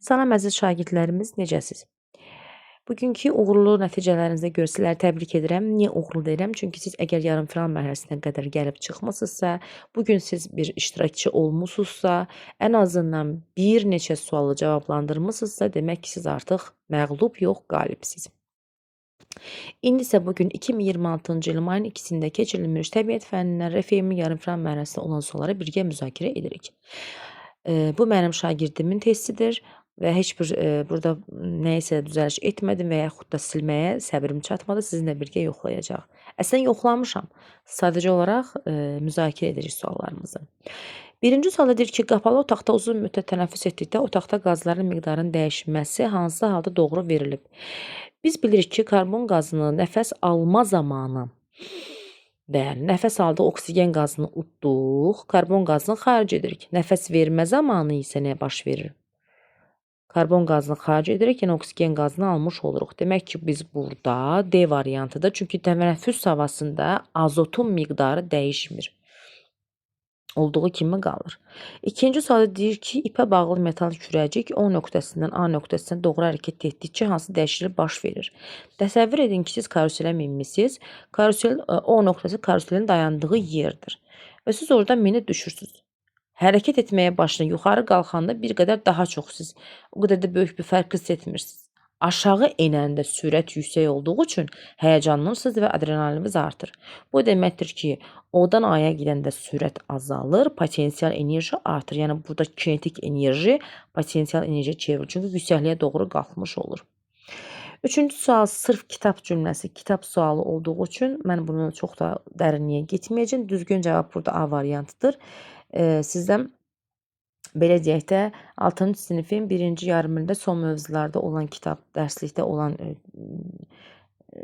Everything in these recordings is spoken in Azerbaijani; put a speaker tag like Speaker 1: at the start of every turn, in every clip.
Speaker 1: Salam əziz şagirdlərimiz, necəsiz? Bugünkü uğurlu nəticələrinizə görə sizləri təbrik edirəm. Niyə uğurlu deyirəm? Çünki siz əgər yarımfinal mərhələsinə qədər gəlib çıxmısınızsa, bu gün siz bir iştirakçı olmusunuzsa, ən azından bir neçə sualı cavablandırmısınızsa, demək ki, siz artıq məğlub yox, qalibsiz. İndi isə bugün 2026-cı il mayın 2-sində keçirilmiş təbiət fənnindən RFM yarımfinal mərhələsində olan sualları birgə müzakirə edirik. Bu mənim şagirdimin testidir və heç bir burada nəyisə düzəliş etmədim və yaxud da silməyə səbrim çatmadı. Sizinlə birgə yoxlayacaq. Əslən yoxlamışam. Sadəcə olaraq müzakirə edirik suallarımızı. Birinci sualda deyir ki, qapalı otaqda uzun müddət tənəffüs etdikdə otaqda qazların miqdarının dəyişməsi hansı halda doğru verilib? Biz bilirik ki, karbon qazını nəfəs alma zamanı, bəli, nəfəs aldı oksigen qazını utduq, karbon qazını xaric edirik. Nəfəs vermə zamanı isə nə baş verir? Karbon qazını xaric edirik, yəni oksigen qazını almış oluruq. Demək ki, biz burada D variantıdır. Çünki tənəffüs havasında azotun miqdarı dəyişmir. Olduğu kimi qalır. İkinci sualda deyir ki, ipə bağlı metal kürəcik O nöqtəsindən A nöqtəsinə doğru hərəkət etdikcə hansı dəyişiklik baş verir? Təsəvvür edin ki, siz karuselə minmisiniz. Karusel O nöqtəsi karuselin dayandığı yerdir. Və siz orada minib düşürsünüz. Hərəkət etməyə başlayın. Yuxarı qalxanda bir qədər daha çox siz o qədər də böyük bir fərq hiss etmirsiniz. Aşağı enəndə sürət yüksək olduğu üçün həyəcanlanırsınız və adrenalininiz artır. Bu deməkdir ki, O-dan A-ya gedəndə sürət azalır, potensial enerji artır. Yəni burada kinetik enerji potensial enerjiyə çevrilir. Çünki yüksəkliyə doğru qalxmış olur. Üçüncü sual sırf kitab cümləsi, kitab sualı olduğu üçün mən bunu çox da dərinliyə getməyəcəm. Düzgün cavab burada A variantıdır. Sizdən belə deyək də 6-cı sinifin 1-ci yarımildə son mövzularda olan kitab, dərslikdə olan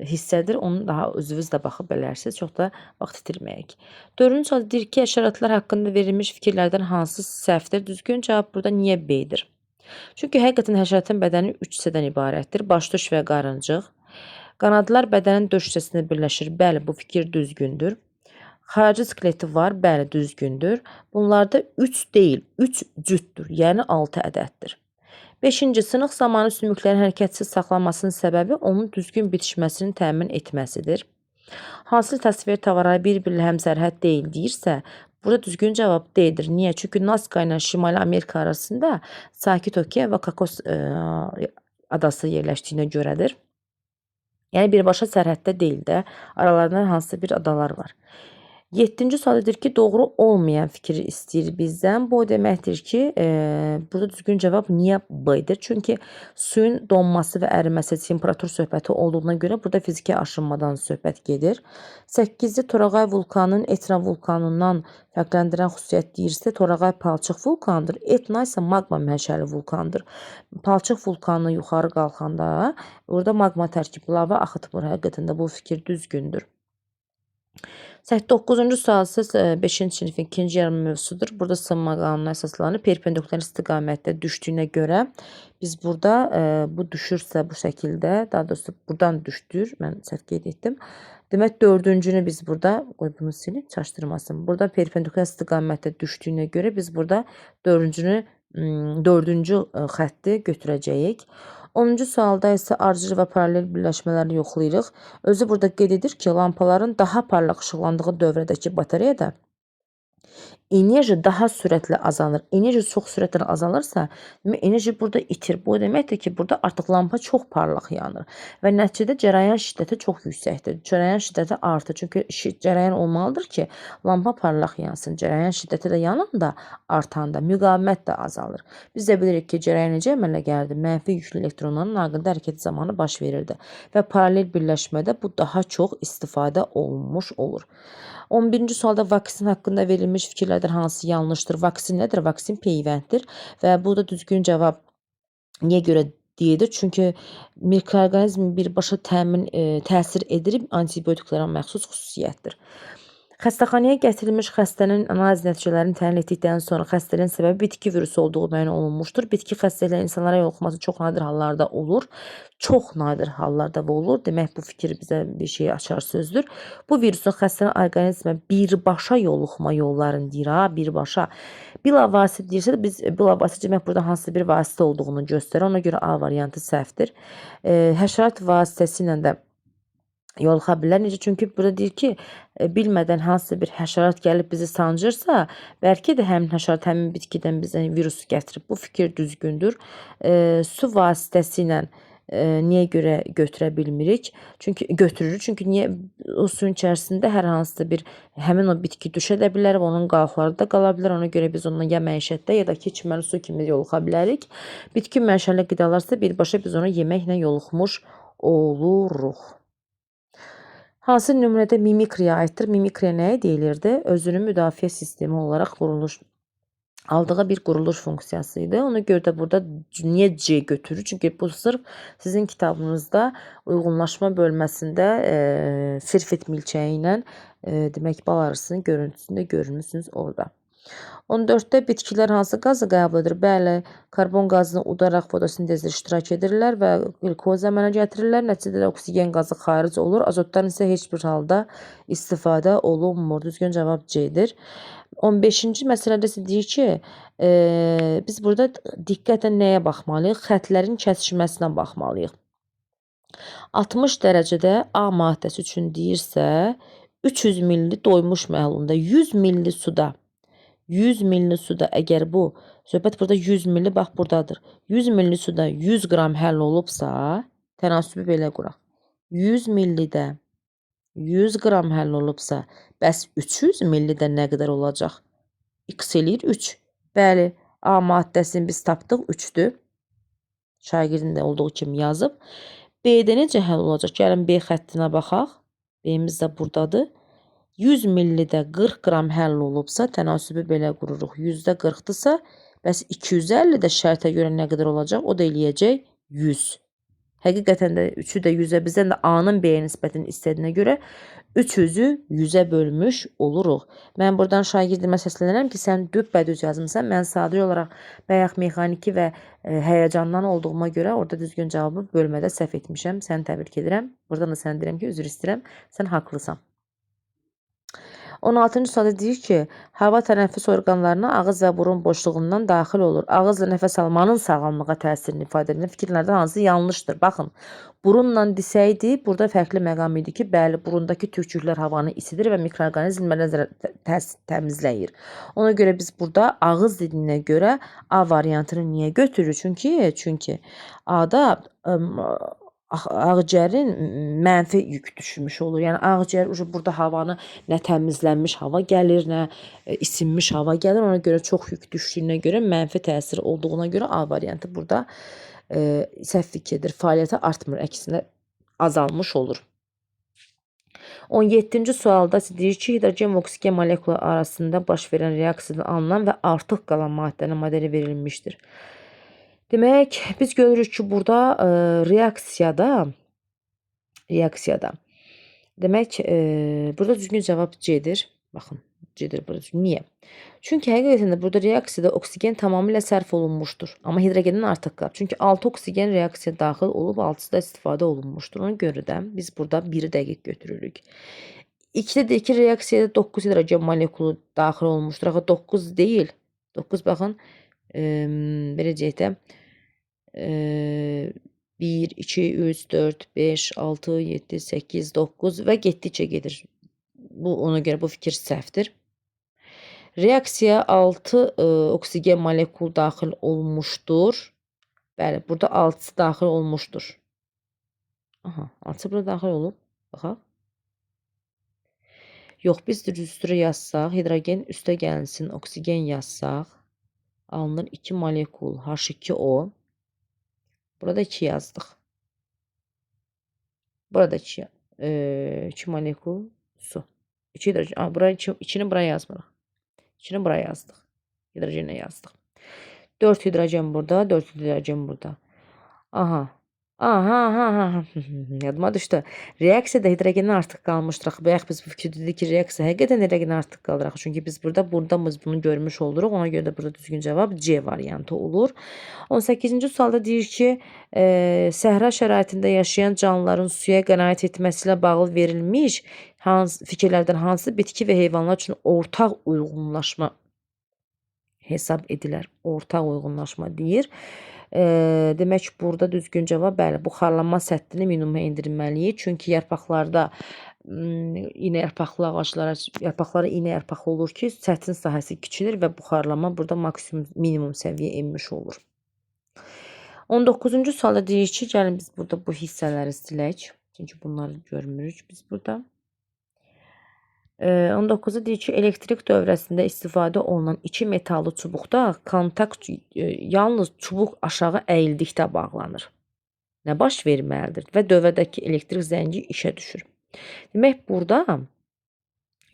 Speaker 1: hissədir. Onu daha özünüz də baxa bilərsiniz. Çox da vaxt itirməyək. 4-cü sual deyir ki, həşəratlar haqqında verilmiş fikirlərdən hansı səhvdir? Düzgün cavab burada niyə B-dir? Çünki həqiqətən həşəratın bədəni 3 hissədən ibarətdir. Baş, döş və qarıncıq. Qanadlar bədənin döş hissəsində birləşir. Bəli, bu fikir düzgündür. Xarici skeleti var, bəli, düzgündür. Bunlarda 3 deyil, 3 cütdür, yəni 6 ədəddir. 5-ci sınıq zamanı sümüklərin hərəkətsiz saxlanmasının səbəbi onun düzgün bitişməsini təmin etməsidir. Hansıl təsvir tavarları bir-birlə həmsərhəd deyil deyirsə, burada düzgün cavab D-dir. Niyə? Çünki Naska ilə Şimali Amerika arasında Sakit Okean və Kokos adası yerləşdiyinə görədir. Yəni birbaşa sərhəddə deyil də, aralarında hansısa bir adalar var. 7-ci sualdır ki, doğru olmayan fikri istəyir bizdən. Bu deməkdir ki, burada düzgün cavab niyə B-dir? Çünki suyun donması və əriməsi temperatur söhbəti olduğuna görə burada fiziki aşınmadan söhbət gedir. 8-ci Torağay vulkanının Etna vulkanından fərqləndirən xüsusiyyət deyirsə, Torağay palçıq vulkandır, Etna isə magma mənşəli vulkandır. Palçıq vulkanı yuxarı qalxanda burada magma tərkibli lava axıtmır. Həqiqətən də bu fikir düzgündür. 9-cu sual isə 5-ci sinifin 2-ci yarım mövzusudur. Burada sınma qanununa əsaslanır. Perpendikular istiqamətdə düşdüyünə görə biz burada bu düşürsə bu şəkildə, daha doğrusu buradan düşdür. Mən səhv qeyd etdim. Demək 4-cünü biz burada, qoy bunu silib çaşdırmasın. Burada perpendikular istiqamətdə düşdüyünə görə biz burada 4-cü xətti götürəcəyik. 10-cu sualda isə ardıcıl və paralel birləşmələrini yoxlayırıq. Özü burada qeyd edir ki, lampaların daha parlaq işıqlandığı dövrədəki batareyada enerji daha sürətlə azalır. Enerji çox sürətlə azalırsa, enerji burada itir. Bu deməkdir ki, burada artıq lampa çox parlaq yanır və nəticədə cərəyan şiddəti çox yüksəkdir. Cərəyan şiddəti artır. Çünki cərəyan olmalıdır ki, lampa parlaq yansın. Cərəyan şiddəti də yananda, artanda müqavimət də azalır. Biz də bilirik ki, cərəyan necə əmələ gəldi? Mənfi yüklü elektronların naqildə hərəkəti zamanı baş verirdi və paralel birləşmədə bu daha çox istifadə olunmuş olur. 11-ci sualda vaksin haqqında verilmiş fikirlərdən hansı yanlışdır? Vaksin nədir? Vaksin peyvənddir və bu da düzgün cavab niyə görə deyilir? Çünki mikroorqanizm birbaşa təsir edir, antibiotiklara məxsus xüsusiyyətdir. Xəstəxanaya gətirilmiş xəstənin analiz nəticələrini təhlil etdikdən sonra xəstəliyin səbəbi bitki virusu olduğu müəyyən olunmuşdur. Bitki xəstəlikləri insanlara yoluxması çox nadir hallarda olur. Çox nadir hallarda bu olur. Demək, bu fikir bizə bir şey açar sözdür. Bu virusun xəstənin orqanizmə birbaşa yoluxma yollarını deyir, ha, birbaşa. Bilavasitə deyirsə də biz bilavasitə demək burada hansısa bir vasitə olduğunu göstərir. Ona görə A variantı səhvdir. Həşərat vasitəsilə də yoluxa bilər. Necə? Çünki burada deyir ki, bilmədən hansısa bir həşərat gəlib bizi sancırsa, bəlkə də həmin həşərat həmin bitkidən bizə virus gətirib. Bu fikir düzgündür. Su vasitəsilə niyə görə götürə bilmirik? Çünki götürürük. Çünki niyə o suyun içərisində hər hansısa bir həmin o bitki düşə də bilər və onun qalıqları da qala bilər. Ona görə biz onunla ya məişətdə ya da ki içməli su kimi yoluxa bilərik. Bitki mənşəli qidalarsa birbaşa biz onu yeməklə yoluxmuş oluruq. Hansı nümunədə mimikriya aiddir? Mimikriya nəyə deyilirdi? Özünü müdafiə sistemi olaraq aldığı bir quruluş funksiyası idi. Ona görə də burada niyə C götürür? Çünki bu sırf sizin kitabınızda uyğunlaşma bölməsində sirfit milçəyi ilə demək bal arısının görüntüsündə görmüsünüz orada. 14-də bitkilər hansı qazı qəbul edir? Bəli, karbon qazını udaraq fotosintezdə iştirak edirlər və qlikoz əmələ gətirirlər. Nəticədə oksigen qazı xaric olur. Azotdan isə heç bir halda istifadə olunmur. Düzgün cavab C-dir. 15-ci məsələdə isə deyir ki, biz burada diqqətlə nəyə baxmalıyıq? Xətlərin kəsişməsinə baxmalıyıq. 60 dərəcədə A maddəsi üçün deyirsə, 300 milli doymuş məhlulunda 100 milli suda 100 milli suda əgər bu, söhbət burada 100 milli, bax buradadır. 100 milli suda 100 qram həll olubsa, tənasübü belə quraq. 100 millidə 100 qram həll olubsa, bəs 300 millidə nə qədər olacaq? X eləyir 3. Bəli, A maddəsini biz tapdıq 3-dür. Şagirdin də olduğu kimi yazıb. B-də necə həll olacaq? Gəlin B xəttinə baxaq. B-miz də buradadır. 100 millidə 40 qram həll olubsa, tənasübü belə qururuq. 40-dırsa, bəs 250-də şərtə görə nə qədər olacaq? O da eləyəcək 100. Həqiqətən də 3-ü də 100-ə, bizdən də A-nın B-yə nisbətini istədiyinə görə 300-ü 100-ə bölmüş oluruq. Mən buradan şagirdimə səslənirəm ki, sən düppədüz yazmısan. Mən sadəcə olaraq bayaq mexaniki və həyəcandan olduğuma görə orada düzgün cavabı bölmədə səhv etmişəm. Səni təbrik edirəm. Buradan da sənə deyirəm ki, üzr istəyirəm. Sən haqlısan. 16-cı sualda deyir ki, hava tənəffüs orqanlarına ağız və burun boşluğundan daxil olur. Ağızla nəfəs almanın sağlamlığa təsirini ifadə edən fikirlərdən hansı yanlışdır? Baxın, burunla desəydi, burada fərqli məqam idi ki, bəli, burundakı tükcüklər havanı isidir və mikroorqanizmləri təmizləyir. Ona görə biz burada ağız dediyinə görə A variantını niyə götürürük? Çünki A-da ağciyərin mənfi yük düşmüş olur. Yəni ağciyər burada havanı nə təmizlənmiş hava gəlir, nə isinmiş hava gəlir. Ona görə çox yük düşdüyünə görə, mənfi təsir olduğuna görə A variantı burada səhv fikirdir. Fəaliyyəti artmır, əksinə azalmış olur. 17-ci sualda deyir ki, hidrogen və oksigen molekulu arasında baş verən reaksiyada alınan və artıq qalan maddənin modeli verilmişdir. Demək, biz görürük ki, burada reaksiyada demək, burada düzgün cavab C-dir. Baxın, C-dir burada. Niyə? Çünki həqiqətən də burada reaksiyada oksigen tamamilə sərf olunmuşdur. Amma hidrogendən artıq qalıb. Çünki 6 oksigen reaksiyaya daxil olub, 6-sı da istifadə olunmuşdur. Ona görə də biz burada 1-i dəqiq götürürük. 2-də deyir ki, reaksiyada 9 hidrogen molekulu daxil olmuşdur. Axı 9 deyil. 9 baxın, belə deyək də, 1, 2, 3, 4, 5, 6, 7, 8, 9 və getdikcə gedir. Ona görə bu fikir səhvdir. Reaksiyaya 6 oksigen molekul daxil olmuşdur. Bəli, burada 6-sı daxil olmuşdur. Aha, 6-sı burada daxil olub. Baxaq. Yox, biz üstə yazsaq, hidrogen üstə gəlinsin, oksigen yazsaq, alınır 2 molekul H2O. Burada 2 yazdıq. Burada 2 molekul su. 2 hidrogen. 2'ni buraya yazmırıq. 2'ni buraya yazdıq. Hidrojenə yazdıq. 4 hidrojen burada, 4 hidrojen burada. Aha. Aha, ha, ha, ha. Yadıma düşdü. Reaksiyada hidrogenin artıq qalmışdırıq. Bayaq biz bu fikirdə dedik ki, reaksiya həqiqətən hidrogenin artıq qaldıraq. Çünki biz burada biz bunu görmüş oluruq. Ona görə də burada düzgün cavab C variantı olur. 18-ci sualda deyir ki, səhra şəraitində yaşayan canlıların suya qənaət etməsi ilə bağlı verilmiş fikirlərdən hansı bitki və heyvanlar üçün ortaq uyğunlaşma hesab edilir. Ortaq uyğunlaşma deyir. Demək burada düzgün cavab bəli, buxarlanma səthini minimuma endirməliyik. Çünki yarpaqlarda iynə yarpaqlı ağaclara yarpaqları iynə yarpaqlı olur ki, səthin sahəsi kiçilir və buxarlanma burada maksimum minimum səviyyə enmiş olur. 19-cu sualda deyir ki, gəlin biz burada bu hissələri silək. Çünki bunları görmürük biz burada. 19-da deyir ki, elektrik dövrəsində istifadə olunan iki metallı çubuqda kontakt yalnız çubuq aşağı əyildikdə bağlanır. Nə baş verməlidir və dövrədəki elektrik zəngi işə düşür. Demək burada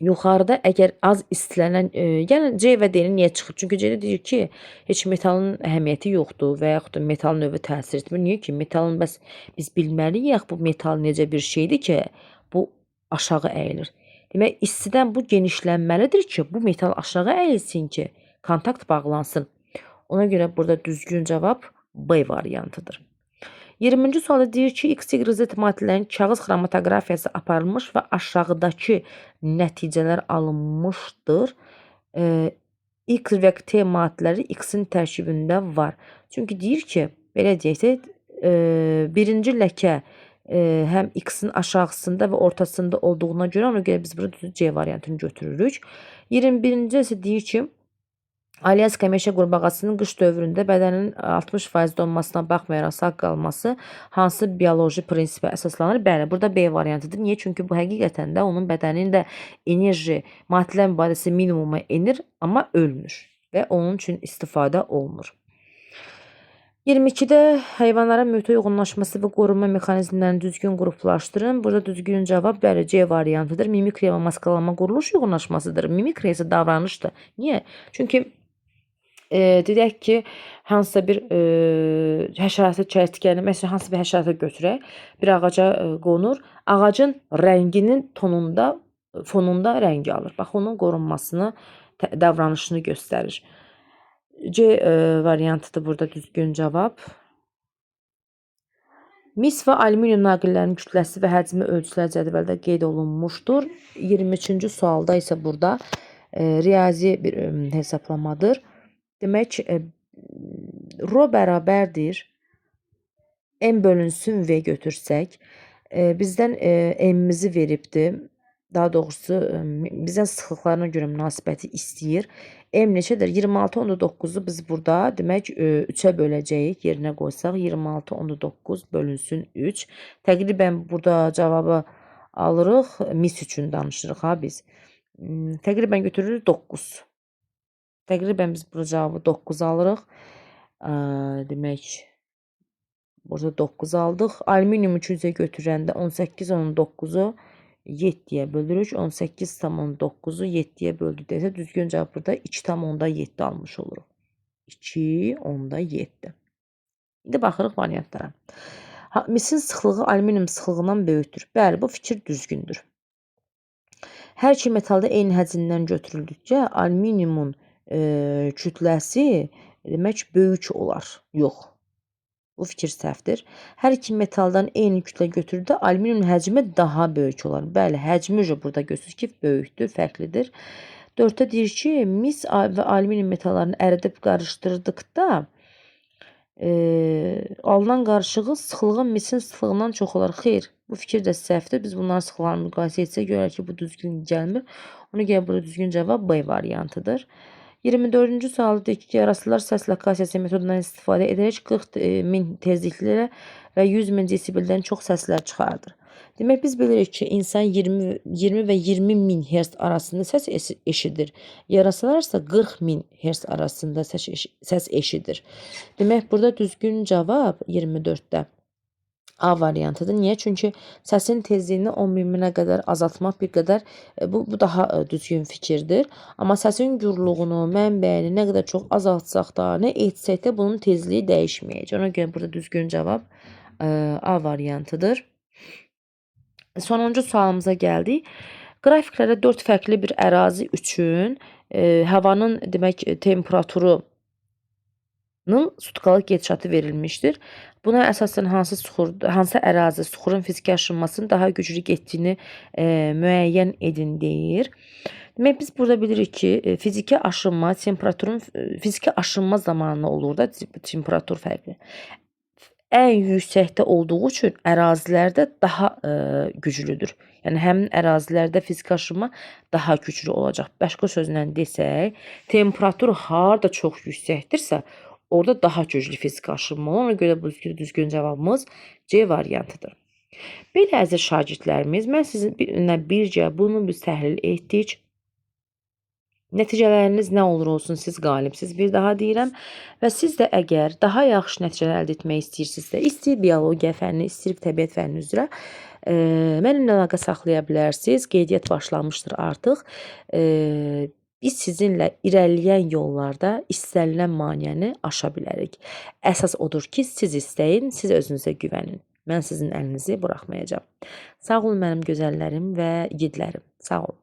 Speaker 1: yuxarıda əgər az istilənən, yəni C və D-nin niyə çıxır? Çünki C-də deyir ki, heç metalın əhəmiyyəti yoxdur və yaxud da metal növü təsir etmir. Niyə ki, metalın bəs biz bilməliyik bu metal necə bir şeydir ki, bu aşağı əyilir. Demək, istidən bu genişlənməlidir ki, bu metal aşağı əyilsin ki, kontakt bağlansın. Ona görə burada düzgün cavab B variantıdır. 20-ci sualda deyir ki, X, Y, Z maddələrin kağız xromatoqrafiyası aparılmış və aşağıdakı nəticələr alınmışdır. X və T maddələri X-in tərkibində var. Çünki deyir ki, belə deyək, birinci ləkə həm X-in aşağısında və ortasında olduğuna görə ona görə biz burada C variantını götürürük. 21-ci isə deyir ki, Alyaska meşə qurbağasının qış dövründə bədənin 60% donmasına baxmayaraq sağ qalması hansı bioloji prinsipə əsaslanır? Bəli, burada B variantıdır. Niyə? Çünki bu həqiqətən də onun bədənində enerji, maddələr mübadiləsisi minimuma enir, amma ölmür və onun üçün istifadə olunur. 22-də heyvanların mühitə uyğunlaşması və qorunma mexanizmlərini düzgün qruplaşdırın. Burada düzgün cavab bəli C variantıdır. Mimikriya və maskalanma quruluş uyğunlaşmasıdır. Mimikriya isə davranışdır. Niyə? Çünki deyək ki, hansısa bir həşəratı çərtkəni, məsələn, hansısa bir həşəratı götürək, bir ağaca qonur, ağacın rənginin fonunda rəngi alır. Bax, onun qorunmasını, davranışını göstərir. C variantıdır burada düzgün cavab. Mis və alüminium naqillərinin kütləsi və həcmi ölçülər cədvəldə qeyd olunmuşdur. 23-cü sualda isə burada riyazi bir hesablamadır. Demək, rho bərabərdir M bölünsün V götürsək, bizdən M-mizi veribdir. Daha doğrusu bizdən sıxlıqlarına görə münasibəti istəyir. M neçədir? 26.9-u biz burada demək 3-ə böləcəyik. Yerinə qoysaq 26.9 bölünsün 3. Təqribən burada cavabı alırıq. Mis üçün danışırıq ha biz. Təqribən götürürük 9. Təqribən biz burada cavabı 9 alırıq. Demək burada 9 aldıq. Alüminium üçün isə götürəndə 18 onun 9-u 7-yə bölürük. 18,9-u 7-yə böldük desə düzgün cavab burada 2,7 almış oluruq. 2,7. İndi baxırıq variantlara. Misin sıxlığı alüminium sıxlığından böyükdür. Bəli, bu fikir düzgündür. Hər iki metalda eyni həcmdən götürüldükcə alüminiumun kütləsi demək böyük olar. Yox. Bu fikir səhvdir. Hər iki metaldan eyni kütlə götürdükdə alüminium həcmi daha böyük olar. Bəli, həcmi burada göstərir ki, böyükdür, fərqlidir. 4-də deyir ki, mis və alüminium metallarını əridib qarışdırdıqda alınan qarışığı sıxlığın misin sıxlığından çox olar. Xeyr, bu fikir də səhvdir. Biz bunların sıxlıqlarını müqayisə etsək görək ki, bu düzgün gəlmir. Ona görə burada düzgün cavab B variantıdır. 24-cü sualda deyir ki, yarasalar səs lokasiyası metodundan istifadə edərək 40.000 tezliklə və 100.000 desibeldən çox səslər çıxardır. Demək, biz bilirik ki, insan 20 və 20.000 Hz arasında səs eşidir. Yarasalar isə 40.000 Hz arasında səs eşidir. Demək, burada düzgün cavab 24-də A variantıdır. Niyə? Çünki səsin tezliyini 10.000-ə qədər azaltmaq bir qədər bu daha düzgün fikirdir. Amma səsin gürlüğünü, mənbəyini nə qədər çox azaltsaq da, nə etsək də bunun tezliyi dəyişməyəcək. Ona görə burada düzgün cavab A variantıdır. Sonuncu sualımıza gəldik. Qrafiklərdə 4 fərqli bir ərazi üçün havanın demək temperaturunun sutkalıq gedişatı verilmişdir. Buna əsasən hansı ərazi suxurun fiziki aşınmasının daha güclü getdiyini müəyyən edin deyir. Demək biz burada bilirik ki, fiziki aşınma zamanı olur da temperatur fərqi. Ən yüksəkdə olduğu üçün ərazilərdə daha güclüdür. Yəni həmin ərazilərdə fiziki aşınma daha güclü olacaq. Başqa sözlə desək, temperatur harda çox yüksəkdirsə, orada daha güclü fiziki aşınma olur. Ona görə bu düzgün cavabımız C variantıdır. Belə əziz şagirdlərimiz, mən sizinlə birgə bunu biz təhlil etdik. Nəticələriniz nə olur olsun, siz qalibsiz. Bir daha deyirəm və siz də əgər daha yaxşı nəticələr əldə etmək istəyirsinizsə, istəyir biologiya fənni, istəyir təbiət fənni üzrə mənimlə əlaqə saxlaya bilərsiniz. Qeydiyyat başlamışdır artıq. Biz sizinlə irəliləyən yollarda istənilən maneəni aşa bilərik. Əsas odur ki, siz istəyin, siz özünüzə güvənin. Mən sizin əlinizi buraxmayacağam. Sağ olun mənim gözəllərim və igidlərim. Sağ olun.